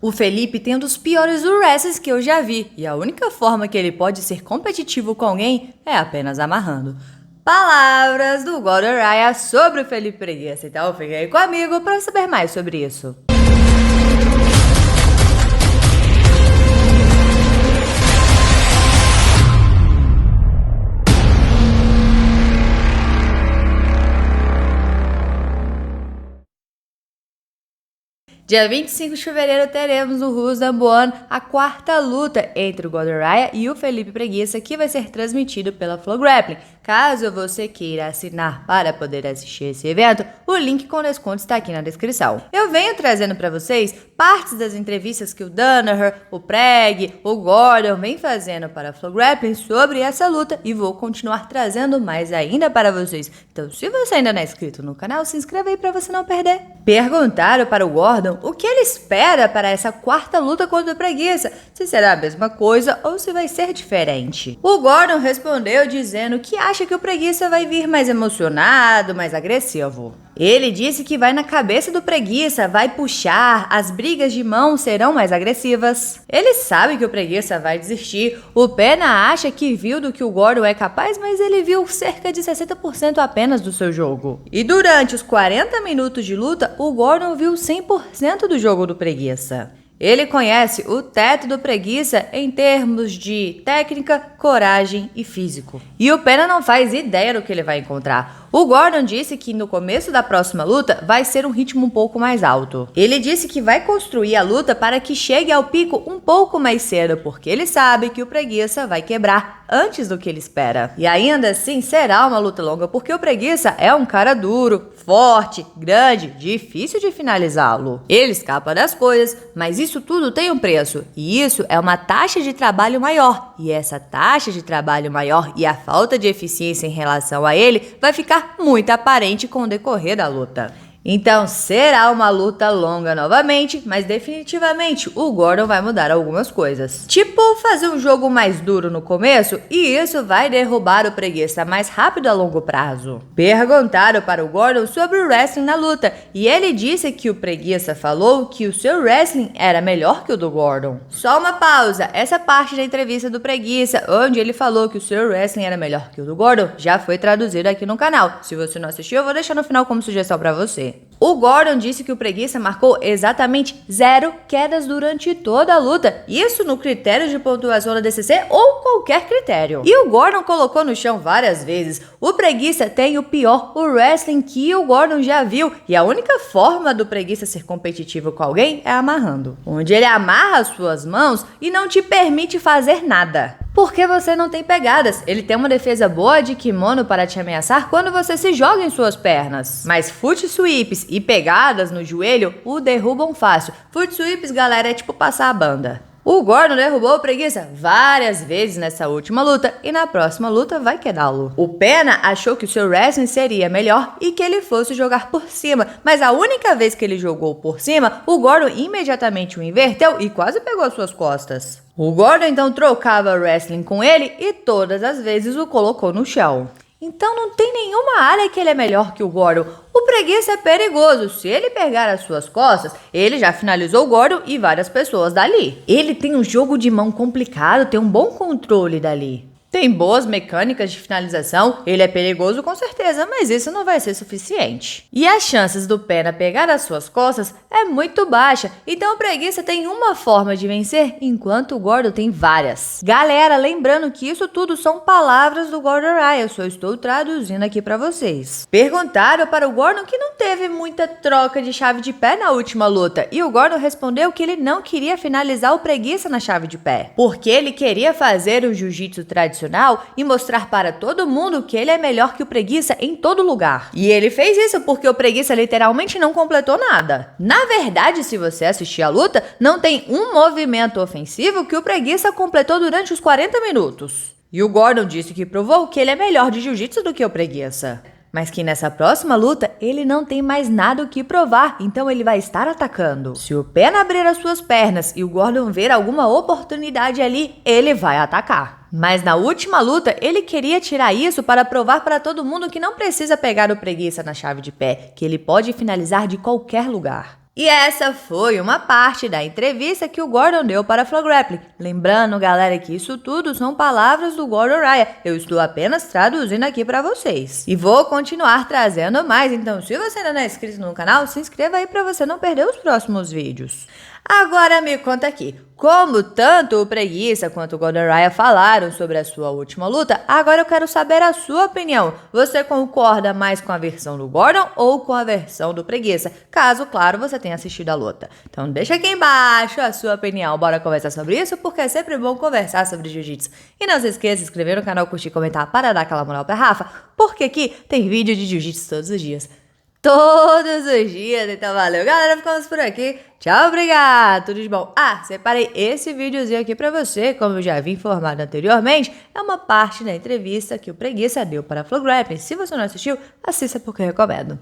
O Felipe tem um dos piores wrestlers que eu já vi, e a única forma que ele pode ser competitivo com alguém é apenas amarrando. Palavras do Gordon Ryan sobre o Felipe Preguiça, então fique aí comigo para saber mais sobre isso. Dia 25 de fevereiro teremos no Who's Number One a quarta luta entre o Gordon Ryan e o Felipe Preguiça, que vai ser transmitido pela Flow Grappling. Caso você queira assinar para poder assistir esse evento, o link com desconto está aqui na descrição. Eu venho trazendo para vocês partes das entrevistas que o Danaher, o Preg, o Gordon vem fazendo para a Flow Grappling sobre essa luta e vou continuar trazendo mais ainda para vocês. Então, se você ainda não é inscrito no canal, se inscreve aí para você não perder. Perguntaram para o Gordon o que ele espera para essa quarta luta contra o Preguiça, se será a mesma coisa ou se vai ser diferente. O Gordon respondeu dizendo que acha que o Preguiça vai vir mais emocionado, mais agressivo. Ele disse que vai na cabeça do Preguiça, vai puxar, as brigas de mão serão mais agressivas. Ele sabe que o Preguiça vai desistir. O Pena acha que viu do que o Gordon é capaz, mas ele viu cerca de 60% apenas do seu jogo. E durante os 40 minutos de luta, o Gordon viu 100% do jogo do Preguiça. Ele conhece o teto do Preguiça em termos de técnica, coragem e físico. E o Pena não faz ideia do que ele vai encontrar. O Gordon disse que no começo da próxima luta vai ser um ritmo um pouco mais alto. Ele disse que vai construir a luta para que chegue ao pico um pouco mais cedo, porque ele sabe que o Preguiça vai quebrar antes do que ele espera. E ainda assim será uma luta longa, porque o Preguiça é um cara duro, forte, grande, difícil de finalizá-lo. Ele escapa das coisas, mas isso tudo tem um preço, e isso é uma taxa de trabalho maior. E essa taxa de trabalho maior e a falta de eficiência em relação a ele vai ficar muito aparente com o decorrer da luta. Então será uma luta longa novamente, mas definitivamente o Gordon vai mudar algumas coisas. Tipo fazer um jogo mais duro no começo, e isso vai derrubar o Preguiça mais rápido a longo prazo. Perguntaram para o Gordon sobre o wrestling na luta, e ele disse que o Preguiça falou que o seu wrestling era melhor que o do Gordon. Só uma pausa, essa parte da entrevista do Preguiça, onde ele falou que o seu wrestling era melhor que o do Gordon, já foi traduzido aqui no canal. Se você não assistiu, eu vou deixar no final como sugestão para você. O Gordon disse que o Preguiça marcou exatamente 0 quedas durante toda a luta, isso no critério de pontuação da DCC ou qualquer critério. E o Gordon colocou no chão várias vezes. O Preguiça tem o pior wrestling que o Gordon já viu, e a única forma do Preguiça ser competitivo com alguém é amarrando, onde ele amarra as suas mãos e não te permite fazer nada. Porque você não tem pegadas. Ele tem uma defesa boa de kimono para te ameaçar quando você se joga em suas pernas. Mas foot sweeps e pegadas no joelho o derrubam fácil. Foot sweeps, galera, é tipo passar a banda. O Gordon derrubou o Preguiça várias vezes nessa última luta e na próxima luta vai quedá-lo. O Pena achou que o seu wrestling seria melhor e que ele fosse jogar por cima, mas a única vez que ele jogou por cima, o Gordon imediatamente o inverteu e quase pegou as suas costas. O Gordon então trocava wrestling com ele e todas as vezes o colocou no chão. Então não tem nenhuma área que ele é melhor que o Gordon. O Preguiça é perigoso. Se ele pegar as suas costas, ele já finalizou o Gordon e várias pessoas dali. Ele tem um jogo de mão complicado, tem um bom controle dali. Tem boas mecânicas de finalização, ele é perigoso com certeza, mas isso não vai ser suficiente. E as chances do Pena pegar as suas costas é muito baixa, então o Preguiça tem uma forma de vencer, enquanto o Gordon tem várias. Galera, lembrando que isso tudo são palavras do Gordon Ryan, eu só estou traduzindo aqui pra vocês. Perguntaram para o Gordon que não teve muita troca de chave de pé na última luta, e o Gordon respondeu que ele não queria finalizar o Preguiça na chave de pé, porque ele queria fazer o jiu-jitsu tradicional e mostrar para todo mundo que ele é melhor que o Preguiça em todo lugar. E ele fez isso porque o Preguiça literalmente não completou nada. Na verdade, se você assistir a luta, não tem um movimento ofensivo que o Preguiça completou durante os 40 minutos. E o Gordon disse que provou que ele é melhor de jiu-jitsu do que o Preguiça. Mas que nessa próxima luta ele não tem mais nada o que provar, então ele vai estar atacando. Se o Pena abrir as suas pernas e o Gordon ver alguma oportunidade ali, ele vai atacar. Mas na última luta, ele queria tirar isso para provar para todo mundo que não precisa pegar o Preguiça na chave de pé, que ele pode finalizar de qualquer lugar. E essa foi uma parte da entrevista que o Gordon deu para a Flo Grappling. Lembrando, galera, que isso tudo são palavras do Gordon Raya. Eu estou apenas traduzindo aqui para vocês. E vou continuar trazendo mais, então se você ainda não é inscrito no canal, se inscreva aí para você não perder os próximos vídeos. Agora me conta aqui, como tanto o Preguiça quanto o Gordon Raya falaram sobre a sua última luta, agora eu quero saber a sua opinião. Você concorda mais com a versão do Gordon ou com a versão do Preguiça? Caso, claro, você tenha assistido a luta. Então deixa aqui embaixo a sua opinião, bora conversar sobre isso, porque é sempre bom conversar sobre jiu-jitsu. E não se esqueça de se inscrever no canal, curtir e comentar para dar aquela moral pra Rafa, porque aqui tem vídeo de jiu-jitsu todos os dias. Todos os dias, então valeu, galera, ficamos por aqui, tchau, obrigado, tudo de bom. Separei esse videozinho aqui pra você, como eu já havia informado anteriormente, é uma parte da entrevista que o Preguiça deu para a Flo Grappling. Se você não assistiu, assista porque eu recomendo.